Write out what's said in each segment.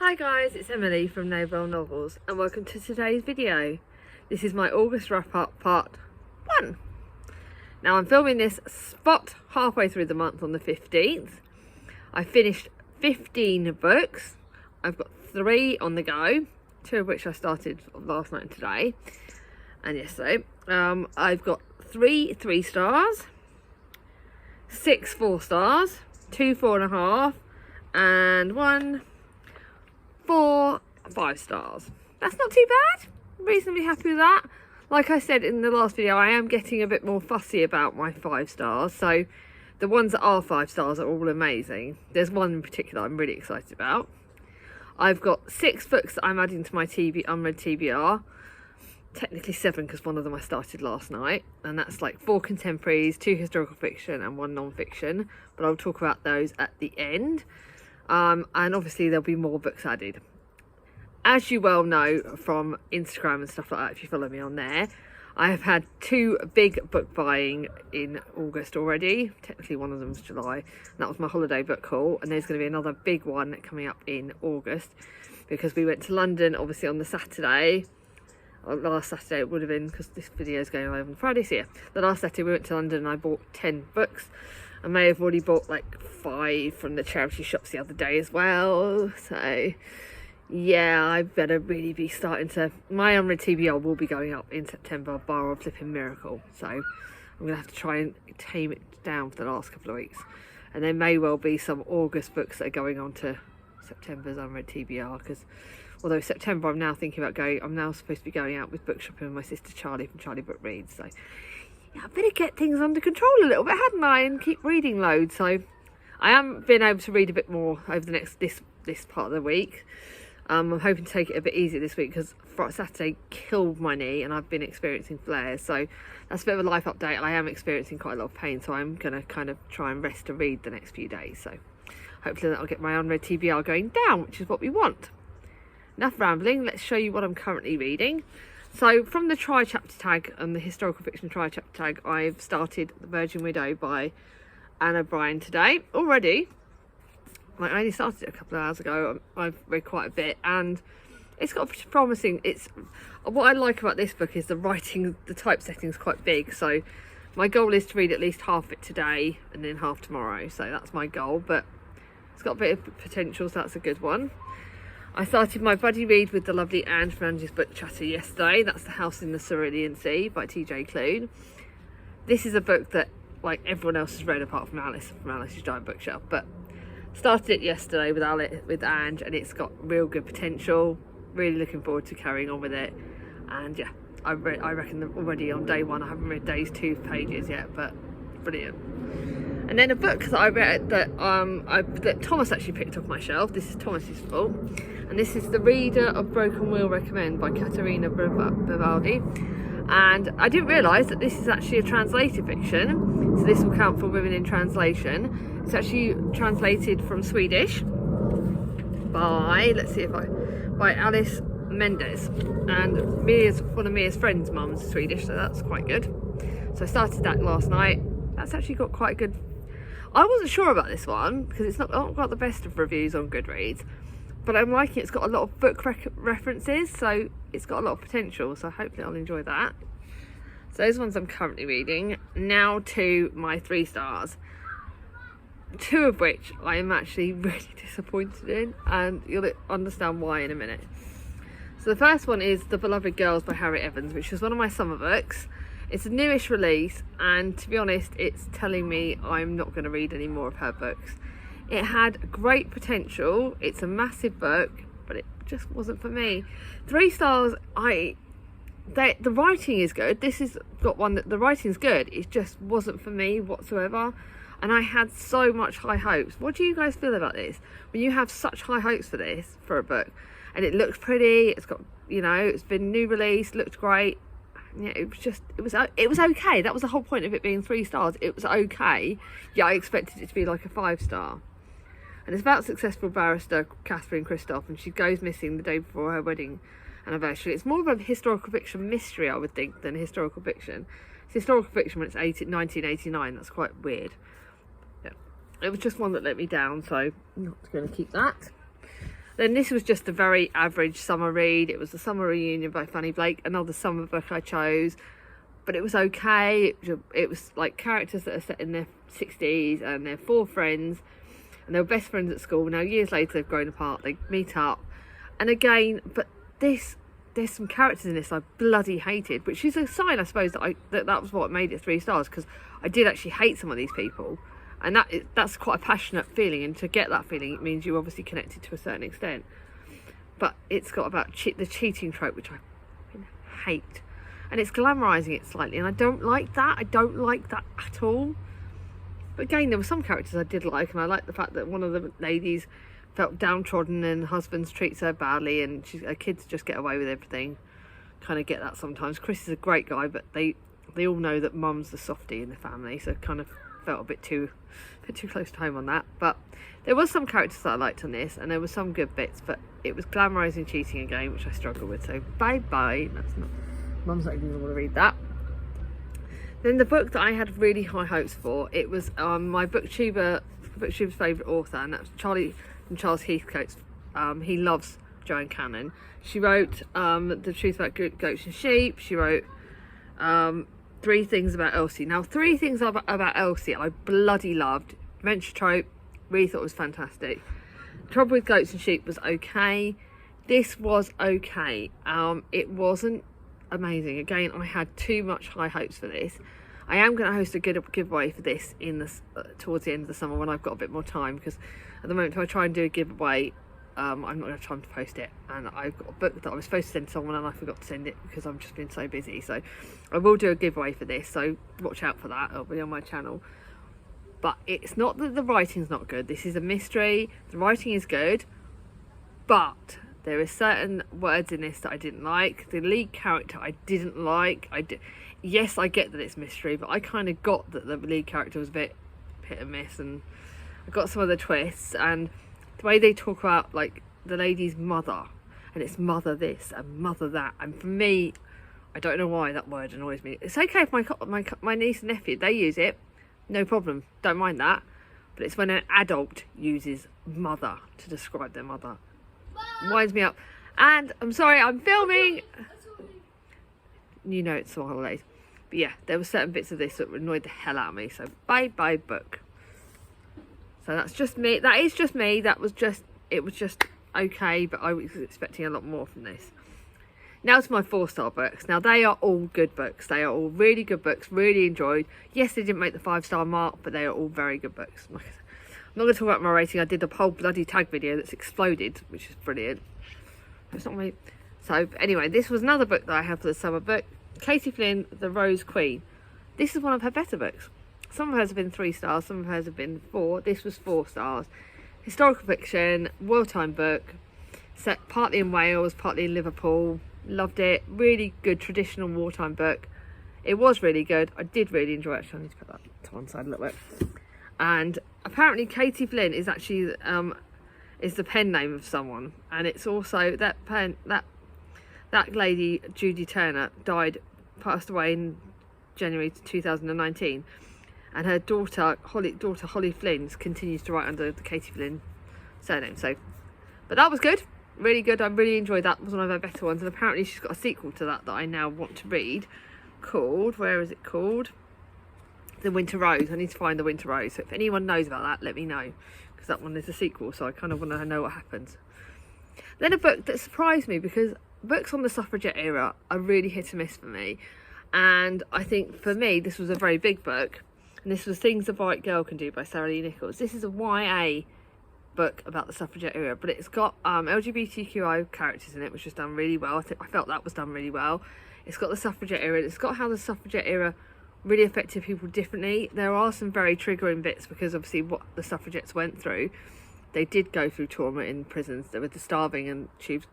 Hi guys, it's Emily from Noble Novels and welcome to today's video. This is my August wrap up part 1. Now I'm filming this spot halfway through the month on the 15th. I finished 15 books. I've got 3 on the go, 2 of which I started last night and today and yesterday. I've got 3 3-stars, 6 4-stars, 2 4.5 and 1 4 5-stars. That's not too bad. I'm reasonably happy with that. Like I said in the last video, I am getting a bit more fussy about my 5-stars. So the ones that are 5-stars are all amazing. There's one in particular I'm really excited about. I've got 6 books that I'm adding to my unread TBR. Technically 7 because one of them I started last night. And that's like 4 contemporaries, 2 historical fiction and 1 non-fiction. But I'll talk about those at the end. And obviously there'll be more books added. As you well know from Instagram and stuff like that, if you follow me on there, I have had 2 big book buying in August already. Technically one of them was July, and that was my holiday book haul, and there's going to be another big one coming up in August because we went to London obviously on the Saturday. Last Saturday it would have been, because this video is going live on Friday, so yeah, the last Saturday we went to London and I bought 10 books. I may have already bought like 5 from the charity shops the other day as well. So yeah, I better really be starting to... My unread TBR will be going up in September, bar a flipping miracle. So I'm going to have to try and tame it down for the last couple of weeks. And there may well be some August books that are going on to September's unread TBR. Because although September I'm now thinking about going... I'm now supposed to be going out with Bookshop with my sister Charlie from Charlie Book Reads. So yeah, I better get things under control a little bit, hadn't I? And keep reading loads. So I am being able to read a bit more over the next this part of the week. I'm hoping to take it a bit easier this week because Saturday killed my knee and I've been experiencing flares. So that's a bit of a life update. I am experiencing quite a lot of pain, so I'm going to kind of try and rest to read the next few days. So hopefully that'll get my unread TBR going down, which is what we want. Enough rambling, let's show you what I'm currently reading. So from the tri-chapter tag and the historical fiction tri-chapter tag, I've started The Virgin Widow by Anna Bryan today already. Like, I only started it a couple of hours ago. I've read quite a bit and it's got promising. It's what I like about this book is the writing, the typesetting is quite big. So my goal is to read at least half it today and then half tomorrow. So that's my goal, but it's got a bit of potential, so that's a good one. I started my buddy read with the lovely Anne from Angie's Book Chatter yesterday. That's The House in the Cerulean Sea by TJ Clune. This is a book that like everyone else has read apart from Alice from Alice's Giant Bookshelf, but started it yesterday with Ange and it's got real good potential. Really looking forward to carrying on with it. And yeah, I reckon that already on day 1. I haven't read days 2 pages yet, but brilliant. And then a book that I read that Thomas actually picked off my shelf. This is Thomas's fault, and this is The Reader of Broken Wheel Recommend by Caterina Vivaldi. And I didn't realise that this is actually a translated fiction, so this will count for women in translation. It's actually translated from Swedish by, by Alice Mendes, and one of Mia's friends' mum's Swedish, so that's quite good. So I started that last night. That's actually got quite good. I wasn't sure about this one because it's not got the best of reviews on Goodreads, but I'm liking it. It's got a lot of book references, so it's got a lot of potential, so hopefully I'll enjoy that. So those ones I'm currently reading. Now to my 3-stars, 2 of which I am actually really disappointed in, and you'll understand why in a minute. So the first one is The Beloved Girls by Harriet Evans, which was one of my summer books. It's a newish release, and to be honest, it's telling me I'm not going to read any more of her books. It had great potential. It's a massive book, but it just wasn't for me. 3 stars. The writing is good. This has got one that the writing's good. It just wasn't for me whatsoever, and I had so much high hopes. What do you guys feel about this? When you have such high hopes for this, for a book, and it looks pretty, it's got, you know, it's been new release, looked great. Yeah, it was okay. That was the whole point of it being 3 stars. It was okay. Yeah, I expected it to be like a 5-star. And it's about successful barrister Catherine Christoph, and she goes missing the day before her wedding anniversary. It's more of a historical fiction mystery, I would think, than historical fiction. It's historical fiction when it's 1989. That's quite weird. Yeah. It was just one that let me down, so I'm not going to keep that. Then this was just a very average summer read. It was The Summer Reunion by Fanny Blake, another summer book I chose, but it was okay. It was like characters that are set in their 60s and they're 4 friends and they were best friends at school. Now years later they've grown apart, they meet up, and again, but there's some characters in this I bloody hated, which is a sign, I suppose, that was what made it 3 stars, because I did actually hate some of these people, and that's quite a passionate feeling, and to get that feeling it means you're obviously connected to a certain extent. But it's got about the cheating trope, which I hate, and it's glamorizing it slightly, and I don't like that at all. But again, there were some characters I did like, and I liked the fact that one of the ladies felt downtrodden and husbands treats her badly, and her kids just get away with everything. Kind of get that sometimes. Chris is a great guy, but they all know that mum's the softie in the family, so kind of felt a bit too close to home on that. But there was some characters that I liked on this, and there were some good bits, but it was glamorising cheating again, which I struggle with, so bye. That's not, mum's not even going to want to read that. Then the book that I had really high hopes for, it was my booktuber's favourite author, and that's Charles Heathcote's. He loves Joanne Cannon. She wrote The Truth About Goats and Sheep. She wrote 3 Things About Elsie. Now, 3 Things About Elsie I bloody loved. Adventure trope, really thought it was fantastic. Trouble with Goats and Sheep was okay. This was okay. It wasn't amazing. Again, I had too much high hopes for this. I am going to host a good giveaway for this towards the end of the summer when I've got a bit more time, because at the moment if I try and do a giveaway, I'm not going to have time to post it, and I've got a book that I was supposed to send to someone and I forgot to send it because I've just been so busy. So I will do a giveaway for this, so watch out for that. It'll be on my channel. But it's not that the writing's not good. This is a mystery. The writing is good, but there are certain words in this that I didn't like. The lead character I didn't like. Yes, I get that it's mystery, but I kind of got that the lead character was a bit hit and miss, and I got some of the twists, and the way they talk about like the lady's mother, and it's mother this and mother that, and for me, I don't know why that word annoys me. It's okay if my niece and nephew, they use it, no problem, don't mind that, but it's when an adult uses mother to describe their mother. Winds me up. And I'm sorry, I'm filming. You know it's summer holidays. But yeah, there were certain bits of this that annoyed the hell out of me. So bye book. So that's just me. That is just me. It was just okay, but I was expecting a lot more from this. Now to my 4-star books. Now they are all good books. They are all really good books, really enjoyed. Yes, they didn't make the 5-star mark, but they are all very good books. Like I said, I'm not going to talk about my rating. I did a whole bloody tag video that's exploded, which is brilliant. It's not me. So anyway, this was another book that I had for the summer book. Katie Flynn, The Rose Queen. This is one of her better books. Some of hers have been 3 stars, some of hers have been 4. This was 4 stars. Historical fiction, wartime book, set partly in Wales, partly in Liverpool. Loved it. Really good traditional wartime book. It was really good. I did really enjoy it. Actually, I need to put that to one side a little bit. And apparently Katie Flynn is actually is the pen name of someone, and it's also that lady, Judy Turner, passed away in January 2019, and her daughter Holly Flynn continues to write under the Katie Flynn surname. So, but that was good, really good. I really enjoyed that. It was one of her better ones, and apparently she's got a sequel to that I now want to read, called, where is it called? The Winter Rose. I need to find The Winter Rose. So if anyone knows about that, let me know, because that one is a sequel, so I kind of want to know what happens. Then a book that surprised me, because books on the suffragette era are really hit and miss for me, and I think for me this was a very big book, and this was Things a Bright Girl Can Do by Sarah Lee Nichols. This is a YA book about the suffragette era, but it's got LGBTQI characters in it, which was done really well. I felt that was done really well. It's got the suffragette era, it's got how the suffragette era really affected people differently. There are some very triggering bits, because obviously what the suffragettes went through, they did go through trauma in prisons. There was the starving and tubes,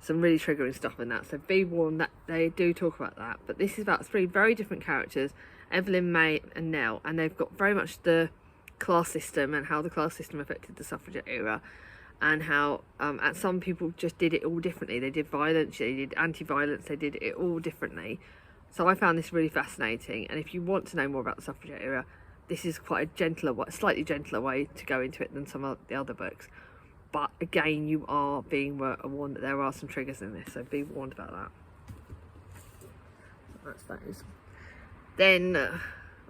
some really triggering stuff in that, so be warned that they do talk about that. But this is about 3 very different characters, Evelyn, May and Nell, and they've got very much the class system and how the class system affected the suffragette era, and how and some people just did it all differently. They did violence, they did anti-violence, they did it all differently. So I found this really fascinating, and if you want to know more about the suffragette era, this is quite a slightly gentler way to go into it than some of the other books. but again, you are being warned that there are some triggers in this, so be warned about that. So that's those. Then,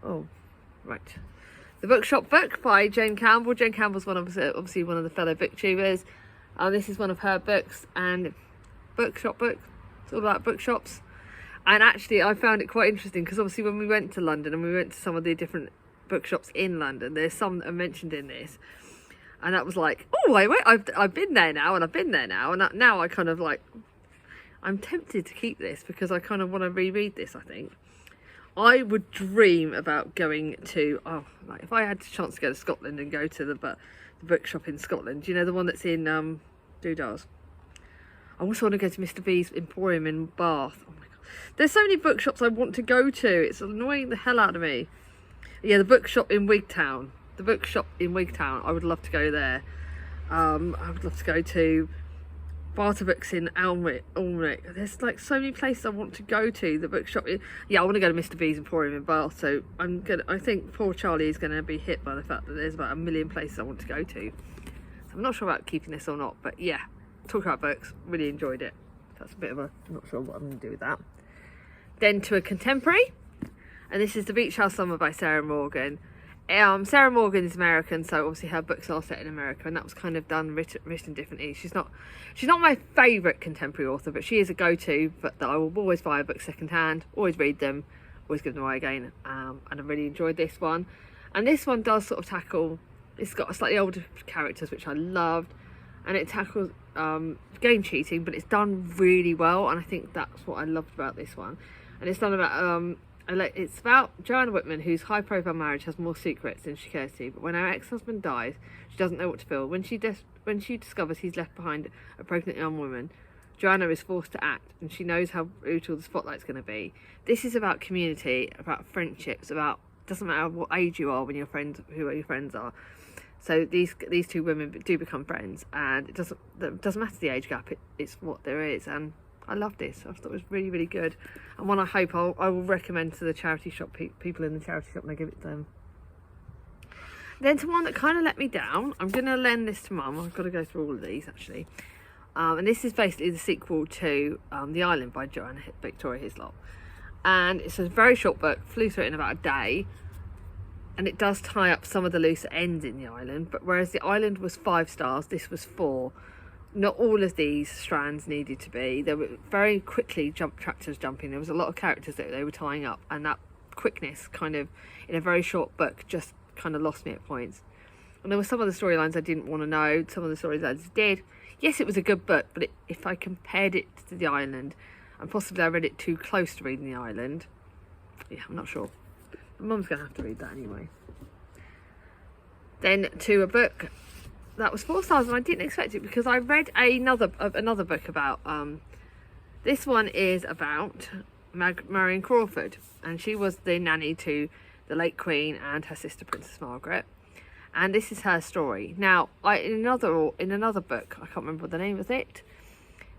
oh, right. The Bookshop book by Jane Campbell. Jane Campbell's obviously one of the fellow booktubers. This is one of her books, and Bookshop book. It's all about bookshops. And actually, I found it quite interesting because obviously when we went to London and we went to some of the different bookshops in London, there's some that are mentioned in this. And that was like, oh, I've been there now, and I've been there now. And now I kind of like, I'm tempted to keep this because I kind of want to reread this, I think. I would dream about going to, like if I had the chance to go to Scotland and go to the bookshop in Scotland, you know, the one that's in Doodars. I also want to go to Mr. B's Emporium in Bath. Oh my god, there's so many bookshops I want to go to. It's annoying the hell out of me. Yeah, the bookshop in Wigtown. The bookshop in Wigtown. I would love to go there. I would love to go to Barter Books in Alnwick. There's like so many places I want to go to. The bookshop. Yeah, I want to go to Mr. B's Emporium in Bath. So I think poor Charlie is going to be hit by the fact that there's about 1 million places I want to go to. So I'm not sure about keeping this or not, but yeah, talk about books. Really enjoyed it. That's a bit of a, I'm not sure what I'm going to do with that. Then to a contemporary, and this is The Beach House Summer by Sarah Morgan. Sarah Morgan is American, so obviously her books are set in America, and that was kind of written differently. She's not my favourite contemporary author, but she is a go-to. But I will always buy a book secondhand, always read them, always give them away again. And I really enjoyed this one. And this one does sort of tackle. It's got slightly older characters, which I loved, and it tackles game cheating, but it's done really well. And I think that's what I loved about this one. And it's done about it's about Joanna Whitman, whose high-profile marriage has more secrets than she cares to. But when her ex-husband dies, she doesn't know what to feel. When she discovers he's left behind a pregnant young woman, Joanna is forced to act, and she knows how brutal the spotlight's going to be. This is about community, about friendships, about doesn't matter what age you are when you're friends, who your friends are. So these two women do become friends, and it doesn't matter the age gap. It's what there is, and I love this. I thought it was really, really good, and one I hope I will recommend to the charity shop people in the charity shop when I give it to them. Then to one that kind of let me down, I'm going to lend this to Mum. I've got to go through all of these actually, and this is basically the sequel to The Island by Joanna Victoria Hislop, and it's a very short book. Flew through it in about a day, and it does tie up some of the loose ends in The Island. But whereas The Island was 5 stars, this was 4. Not all of these strands needed to be. There were very quickly chapters jumping. There was a lot of characters that they were tying up, and that quickness kind of in a very short book just kind of lost me at points. And there were some of the storylines I didn't want to know. Some of the storylines I did. Yes, it was a good book, but if I compared it to The Island, and possibly I read it too close to reading The Island, yeah, I'm not sure. But Mum's going to have to read that anyway. Then to a book that was 4 stars, and I didn't expect it because I read another book about this one is about Marion Crawford, and she was the nanny to the late Queen and her sister Princess Margaret, and this is her story. Now in another book, I can't remember what the name of it,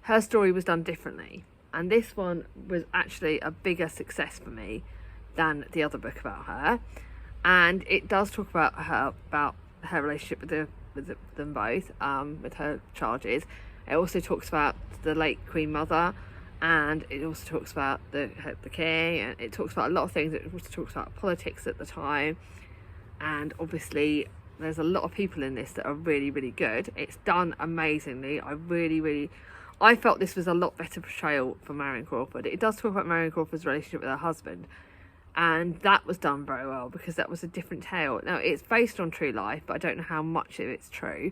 her story was done differently, and this one was actually a bigger success for me than the other book about her. And it does talk about her relationship with them both, with her charges. It also talks about the late Queen Mother, and it also talks about the king, and it talks about a lot of things. It also talks about politics at the time, and obviously there's a lot of people in this that are really, really good. It's done amazingly. I felt this was a lot better portrayal for Marion Crawford. It does talk about Marion Crawford's relationship with her husband, and that was done very well because that was a different tale. Now it's based on true life, but I don't know how much of it's true,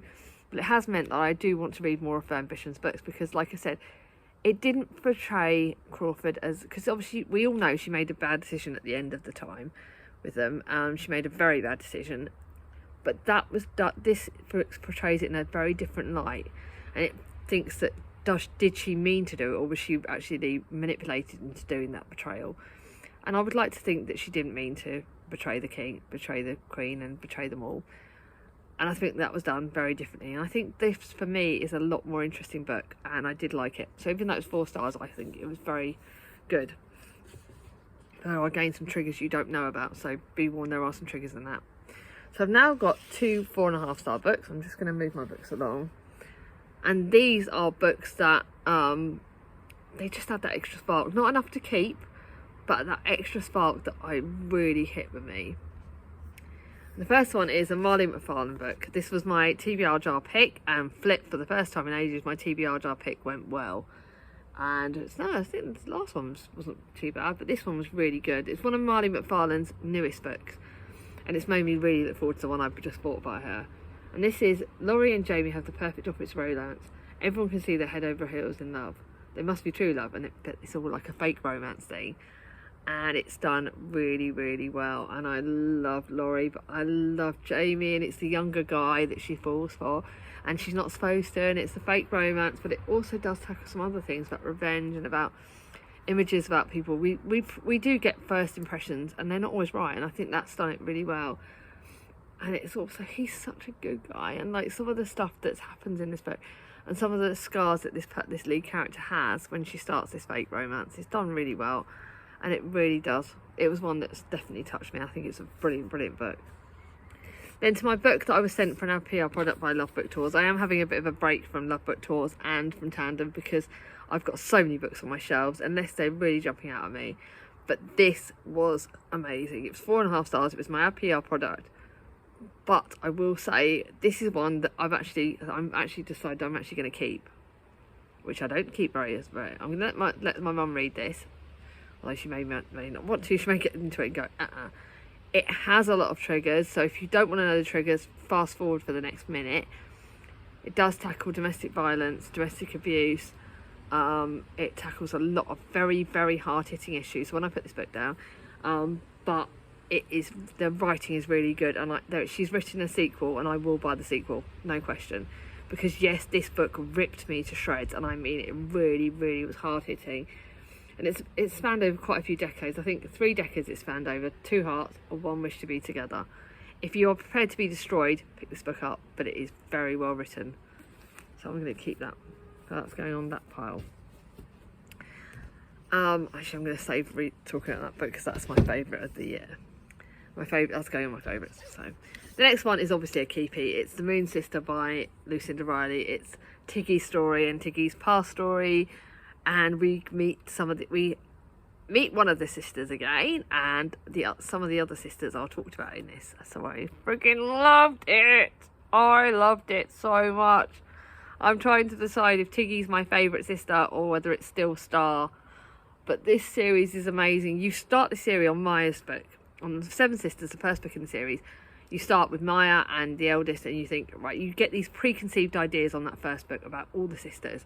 but it has meant that I do want to read more of her Ambitions books, because like I said, it didn't portray Crawford as, because obviously we all know she made a bad decision at the end of the time with them. She made a very bad decision, but this portrays it in a very different light, and it thinks that did she mean to do it, or was she actually manipulated into doing that betrayal? And I would like to think that she didn't mean to betray the king, betray the Queen, and betray them all. And I think that was done very differently. And I think this, for me, is a lot more interesting book, and I did like it. So even though it's 4 stars, I think it was very good. So I gained some triggers you don't know about, so be warned, there are some triggers in that. So I've now got 2 4.5 star books. I'm just going to move my books along. And these are books that they just had that extra spark, not enough to keep, but that extra spark that I really hit with me. The first one is a Marion McFarland book. This was my TBR jar pick, and flip for the first time in ages, my TBR jar pick went well. And I think the last one wasn't too bad, but this one was really good. It's one of Marion McFarland's newest books, and it's made me really look forward to the one I've just bought by her. And this is Laurie and Jamie have the perfect opposite romance. Everyone can see they're head over heels in love. They must be true love, but it's all like a fake romance thing. And it's done really, really well. And I love Laurie, but I love Jamie, and it's the younger guy that she falls for, and she's not supposed to, and it's a fake romance, but it also does tackle some other things about revenge and about images about people. We do get first impressions, and they're not always right, and I think that's done it really well. And it's also, he's such a good guy, and like some of the stuff that happens in this book and some of the scars that this lead character has when she starts this fake romance is done really well. And it really does. It was one that's definitely touched me. I think it's a brilliant, brilliant book. Then to my book that I was sent for an PR product by Love Book Tours. I am having a bit of a break from Love Book Tours and from Tandem because I've got so many books on my shelves, unless they're really jumping out at me. But this was amazing. It was 4.5 stars. It was my PR product. But I will say, this is one that I'm actually decided I'm actually going to keep. Which I don't keep very. I'm going to let my mum read this. Although she may not want to, she may get into it and go, It has a lot of triggers, so if you don't want to know the triggers, fast forward for the next minute. It does tackle domestic violence, domestic abuse. It tackles a lot of very, very hard-hitting issues when I put this book down. But the writing is really good, and she's written a sequel, and I will buy the sequel, no question. Because yes, this book ripped me to shreds, and I mean it really, really was hard-hitting. And it's spanned over quite a few decades. I think 3 decades it's spanned over. 2 hearts or 1 wish to be together. If you are prepared to be destroyed, pick this book up. But it is very well written. So I'm going to keep that. So that's going on that pile. Actually, I'm going to save talking about that book because that's my favourite of the year. That's going on my favourites. So the next one is obviously a keepie. It's The Moon Sister by Lucinda Riley. It's Tiggy's story and Tiggy's past story. And we meet one of the sisters again, and some of the other sisters are talked about in this. So I freaking loved it. I loved it so much. I'm trying to decide if Tiggy's my favourite sister or whether it's still Star. But this series is amazing. You start the series on Maya's book, on 7 Sisters, the first book in the series. You start with Maya and the eldest, and you think, right, you get these preconceived ideas on that first book about all the sisters.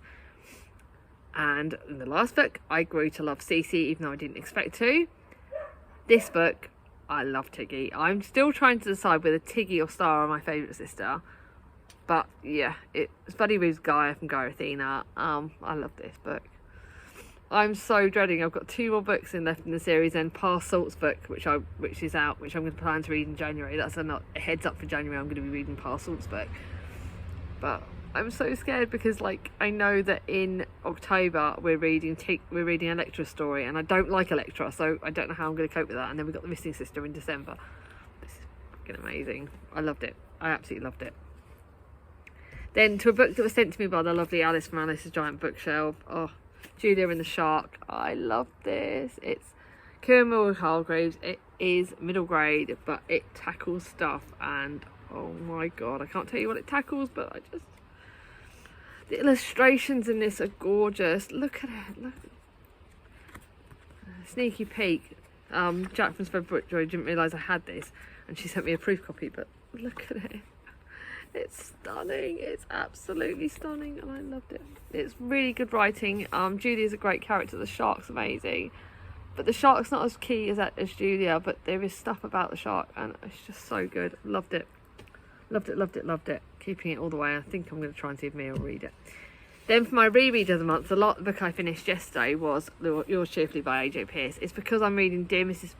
And in the last book, I grew to love Cece, even though I didn't expect to. This book, I love Tiggy. I'm still trying to decide whether Tiggy or Star are my favourite sister. But yeah, it's Buddy Ruth's Gaia from Gaia Athena. I love this book. I'm so dreading. I've got 2 more books left in the series, and Past Salt's book, which is out, which I'm going to plan to read in January. That's a heads up for January. I'm going to be reading Past Salt's book. But I'm so scared because, I know that in October we're reading Electra's story, and I don't like Electra, so I don't know how I'm going to cope with that. And then we've got The Missing Sister in December. This is fucking amazing. I loved it. I absolutely loved it. Then to a book that was sent to me by the lovely Alice from Alice's Giant Bookshelf. Oh, Julia and the Shark. I love this. It's Kieran Moore Hargraves. It is middle grade, but it tackles stuff, and oh my god, I can't tell you what it tackles, but the illustrations in this are gorgeous. Look at it. Look. Sneaky peek. Jack from Spread Book Joy didn't realise I had this, and she sent me a proof copy, but look at it. It's stunning. It's absolutely stunning, and I loved it. It's really good writing. Julia's a great character. The shark's amazing, but the shark's not as key as Julia, but there is stuff about the shark, and it's just so good. Loved it. Loved it, loved it, loved it. Keeping it all the way. I think I'm going to try and see if Mia will read it. Then for my reread of the month, the book I finished yesterday was Yours Cheerfully by AJ Pearce. It's because I'm reading Dear Mrs.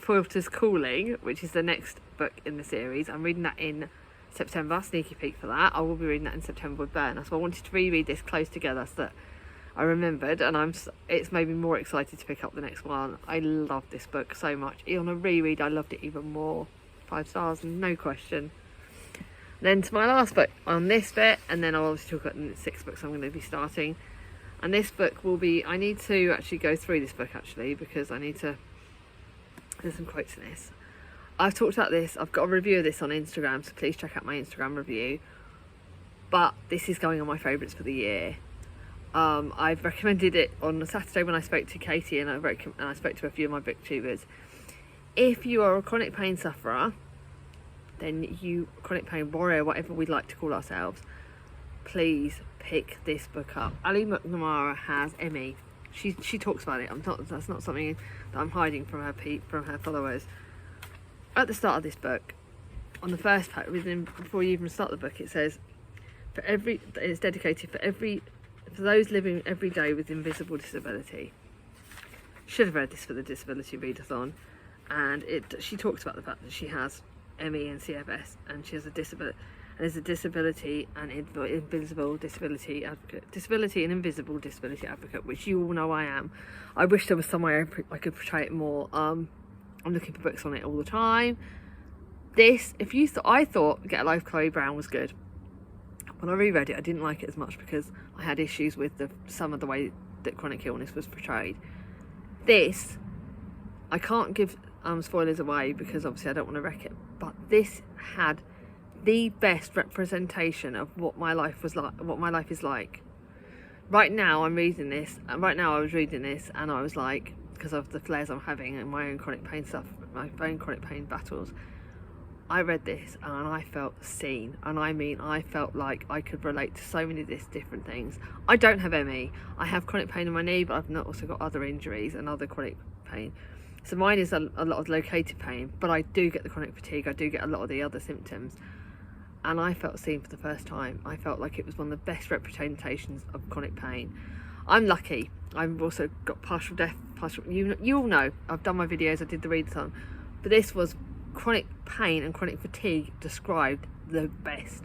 Poulter's Calling, which is the next book in the series. I'm reading that in September. Sneaky peek for that. I will be reading that in September with Berna. So I wanted to reread this close together so that I remembered, and it's made me more excited to pick up the next one. I love this book so much. On a reread, I loved it even more. 5 stars, no question. Then to my last book on this bit, and then I'll obviously talk about the 6 books I'm going to be starting. And this book will be, I need to actually go through this book actually, because I need to, there's some quotes in this. I've talked about this, I've got a review of this on Instagram, so please check out my Instagram review. But this is going on my favourites for the year. I've recommended it on Saturday when I spoke to Katie, and I spoke to a few of my booktubers. If you are a chronic pain sufferer, then chronic pain warrior, whatever we'd like to call ourselves, please pick this book up. Ali McNamara has ME. She talks about it. That's not something that I'm hiding from her followers. At the start of this book, on the first page, before you even start the book, it says, it's dedicated for those living every day with invisible disability. Should have read this for the disability readathon, and she talks about the fact that she has ME and CFS, and she has a disability, and is a disability and invisible disability advocate, which you all know I am. I wish there was some way I could portray it more. I'm looking for books on it all the time. This, I thought Get a Life Chloe Brown was good. When I reread it, I didn't like it as much because I had issues with some of the way that chronic illness was portrayed. This, I can't give spoilers away because obviously I don't want to wreck it, but this had the best representation of what my life was like, what my life is like. Right now I was reading this and I was like, because of the flares I'm having and my own chronic pain stuff, my own chronic pain battles, I read this and I felt seen, and I mean I felt like I could relate to so many of these different things. I don't have ME, I have chronic pain in my knee, but I've not also got other injuries and other chronic pain. So mine is a lot of located pain, but I do get the chronic fatigue, I do get a lot of the other symptoms. And I felt seen for the first time. I felt like it was one of the best representations of chronic pain. I'm lucky. I've also got partial death, you all know, I've done my videos, I did the readathon, but this was chronic pain and chronic fatigue described the best.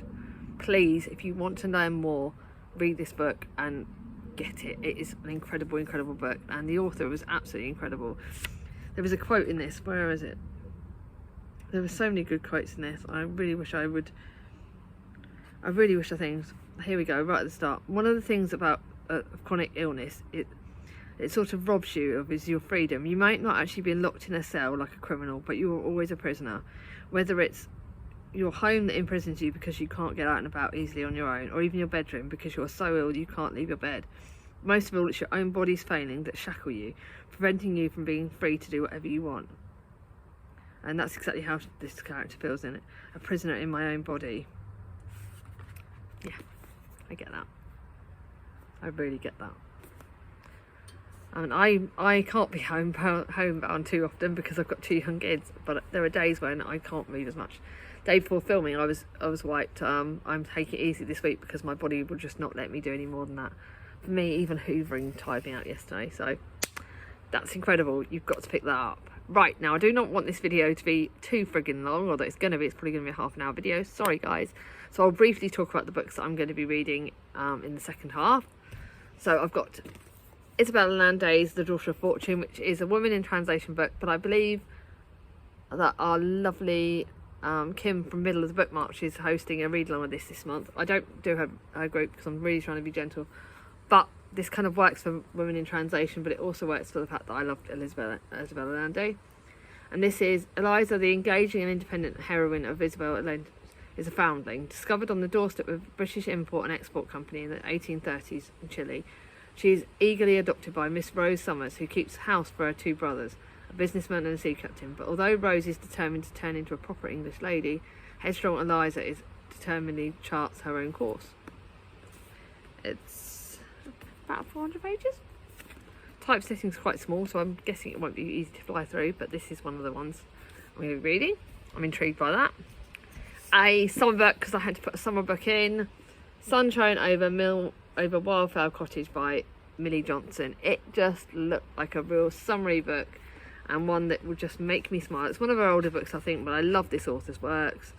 Please, if you want to learn more, read this book and get it. It is an incredible book, and the author was absolutely incredible. There was a quote in this, where is it? There were so many good quotes in this. I really wish I think, here we go, right at the start. One of the things about chronic illness, it sort of robs you of your freedom. You might not actually be locked in a cell like a criminal, but you are always a prisoner. Whether it's your home that imprisons you because you can't get out and about easily on your own, or even your bedroom because you're so ill you can't leave your bed. Most of all, it's your own body's failing that shackle you, preventing you from being free to do whatever you want. And that's exactly how this character feels in it. A prisoner in my own body. Yeah, I get that. I really get that. I mean, I can't be homebound too often because I've got 2 young kids, but there are days when I can't move as much. Day before filming, I was wiped. I'm taking it easy this week because my body will just not let me do any more than that. For me, even hoovering tired me out yesterday, so that's incredible. You've got to pick that up. Right, now I do not want this video to be too friggin' long, although it's probably going to be a half-an-hour video. Sorry guys. So I'll briefly talk about the books that I'm going to be reading in the second half. So I've got Isabella Lande's The Daughter of Fortune, which is a woman in translation book, but I believe that our lovely Kim from Middle of the Book March is hosting a read-along of this month. I don't do her group because I'm really trying to be gentle, but this kind of works for women in translation, but it also works for the fact that I loved Isabella Lande. And this is Eliza, the engaging and independent heroine of Isabella Lande, is a foundling, discovered on the doorstep of a British import and export company in the 1830s in Chile. She is eagerly adopted by Miss Rose Summers, who keeps house for her 2 brothers, a businessman and a sea captain. But although Rose is determined to turn into a proper English lady, headstrong Eliza is determinedly charts her own course. It's about 400 pages. Typesetting is quite small, so I'm guessing it won't be easy to fly through, but this is one of the ones I'm going to be reading. I'm intrigued by that. A summer book, because I had to put a summer book in. Sunshine over Wildflower Cottage by Millie Johnson. It just looked like a real summery book, and one that would just make me smile. It's one of her older books, I think, but I love this author's works.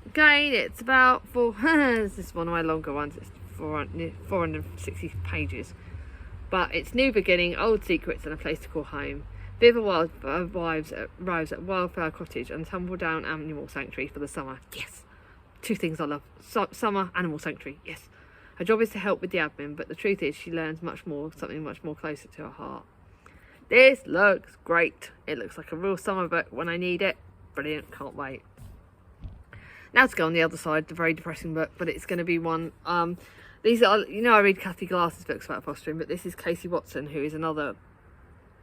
Again, it's about this is one of my longer ones. It's 460 pages. But it's new beginning, old secrets, and a place to call home. Viva arrives at Wildflower Cottage and Tumbledown Animal Sanctuary for the summer. Yes! Two things I love. Summer, Animal Sanctuary, yes. Her job is to help with the admin, but the truth is she learns much more, something much more closer to her heart. This looks great. It looks like a real summer book when I need it. Brilliant, can't wait. Now to go on the other side, the very depressing book, but it's going to be one, these are, you know, I read Kathy Glass's books about fostering, but this is Casey Watson, who is another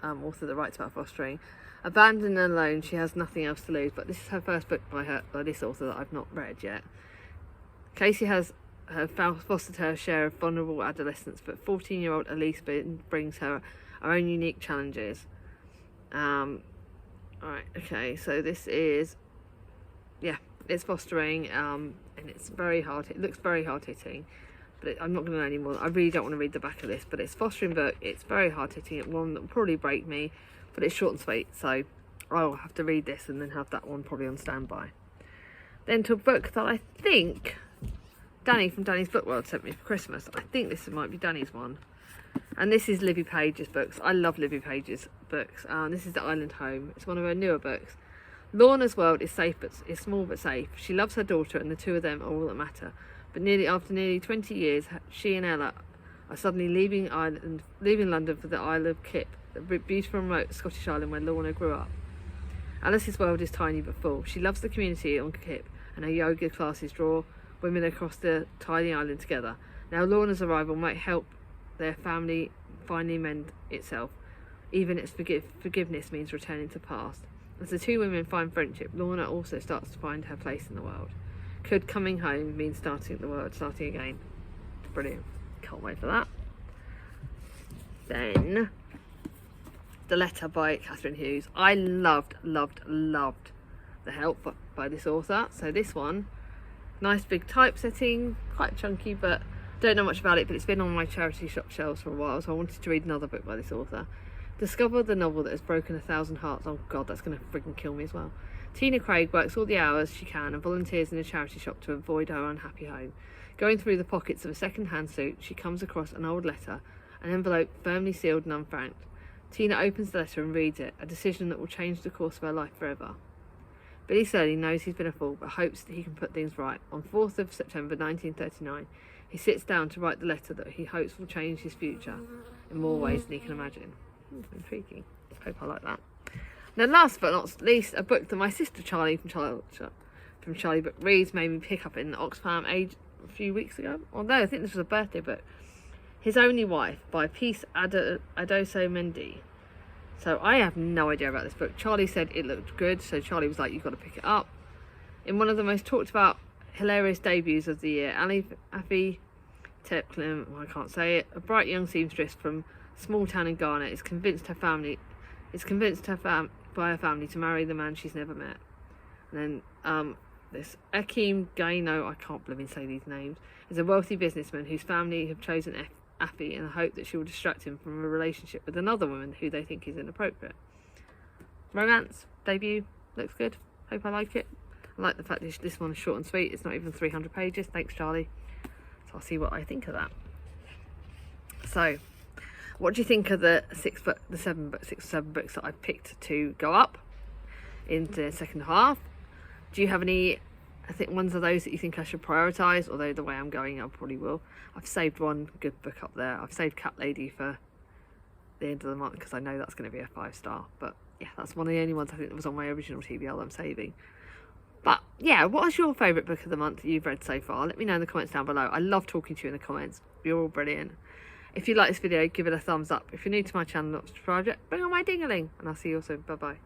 author that writes about fostering. Abandoned and alone, she has nothing else to lose, but this is her first book by this author that I've not read yet. Casey has fostered her share of vulnerable adolescents, but 14-year-old Elise brings her own unique challenges. Alright, okay, so this is, yeah, it's fostering, and it's very hard. It looks very hard-hitting, but I'm not going to know anymore. I really don't want to read the back of this, but it's fostering book. It's very hard-hitting. It's one that will probably break me, but it's short and sweet, so I'll have to read this and then have that one probably on standby. Then to a book that I think Danny from Danny's Book World sent me for Christmas. I think this might be Danny's one. And this is Libby Page's books. I love Libby Page's books. This is The Island Home. It's one of her newer books. Lorna's world is safe, but is small but safe. She loves her daughter, and the two of them are all that matter. But after nearly 20 years, she and Ella are suddenly leaving London for the Isle of Kip, the beautiful remote Scottish island where Lorna grew up. Alice's world is tiny but full. She loves the community on Kip, and her yoga classes draw women across the tiny island together. Now Lorna's arrival might help their family finally mend itself. Even its forgiveness means returning to the past. As the two women find friendship, Lorna also starts to find her place in the world. Could coming home mean starting again? Brilliant. Can't wait for that. Then, The Letter by Catherine Hughes. I loved The Help by this author. So this one, nice big typesetting, quite chunky, but don't know much about it, but it's been on my charity shop shelves for a while, so I wanted to read another book by this author. Discover the novel that has broken 1,000 hearts. Oh god, that's going to freaking kill me as well. Tina Craig works all the hours she can and volunteers in a charity shop to avoid her unhappy home. Going through the pockets of a second-hand suit, she comes across an old letter, an envelope firmly sealed and unfranked. Tina opens the letter and reads it, a decision that will change the course of her life forever. Billy Surley knows he's been a fool, but hopes that he can put things right. On 4th of September 1939, he sits down to write the letter that he hopes will change his future in more ways than he can imagine. Intriguing. Hope I like that. Now, last but not least, a book that my sister Charlie from Charlie Book Reads made me pick up in Oxfam a few weeks ago. Although I think this was a birthday book. His Only Wife by Peace Adoso Mendy. So I have no idea about this book. Charlie said it looked good, so Charlie was like, you've got to pick it up. In one of the most talked about hilarious debuts of the year, Afi Teplim, I can't say it, a bright young seamstress from small town in Ghana is convinced by her family to marry the man she's never met. And then this Akeem Gaino, I can't believe say these names, is a wealthy businessman whose family have chosen Afi in the hope that she will distract him from a relationship with another woman who they think is inappropriate. Romance debut, looks good. Hope I like it. I like the fact that this one is short and sweet. It's not even 300 pages. Thanks, Charlie. So I'll see what I think of that. So, what do you think of the 6 or 7 books that I picked to go up in the second half? Do you have any, ones of those that you think I should prioritise? Although the way I'm going, I probably will. I've saved one good book up there. I've saved Cat Lady for the end of the month because I know that's going to be a 5-star. But yeah, that's one of the only ones I think that was on my original TBL I'm saving. But yeah, what is your favourite book of the month that you've read so far? Let me know in the comments down below. I love talking to you in the comments. You're all brilliant. If you like this video, give it a thumbs up. If you're new to my channel, not subscribed yet, bring on my ding-a-ling. And I'll see you all soon. Bye-bye.